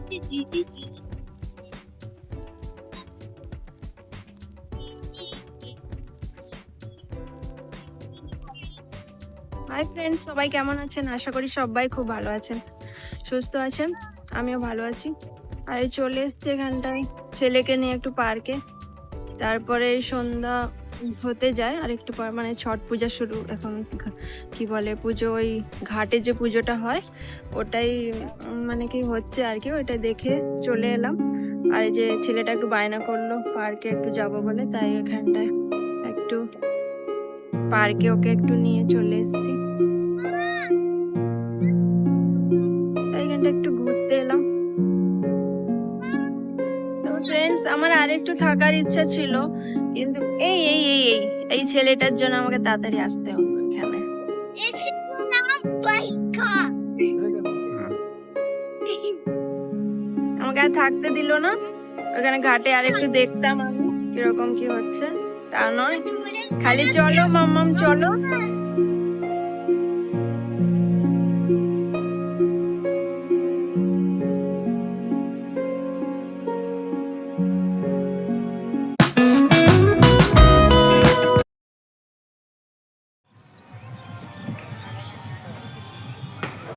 Hi friends, সবাই কেমন আছেন? আশা করি সবাই খুব ভালো আছেন, সুস্থ আছেন। আমিও ভালো আছি। আর এই চলে এসছি এখানটায় ছেলেকে নিয়ে একটু পার্কে। তারপরে সন্ধ্যা হতে যায় আর একটু পর, মানে ছট পূজা শুরু এখন। কি বলে পুজো, ওই ঘাটে যে পুজোটা হয় ওটাই মানে কি হচ্ছে আর কি, ওইটা দেখে চলে এলাম। আর এই যে ছেলেটা একটু বায়না করলো পার্কে একটু যাবো বলে, তাই এখানটায় একটু পার্কে ওকে একটু নিয়ে চলে এসেছি। এইখানটা একটু ঘুরতে এলাম। তো ফ্রেন্ডস, আমার আরেকটু থাকার ইচ্ছা ছিল, কিন্তু এই এই এই এই এই ছেলেটার জন্য আমাকে তাড়াতাড়ি আসতে হবে এখানে। আমাকে আর থাকতে দিল না ওখানে ঘাটে। আর একটু দেখতাম আমি কিরকম কি হচ্ছে, তা নয় খালি চলো মাম্মাম চলো।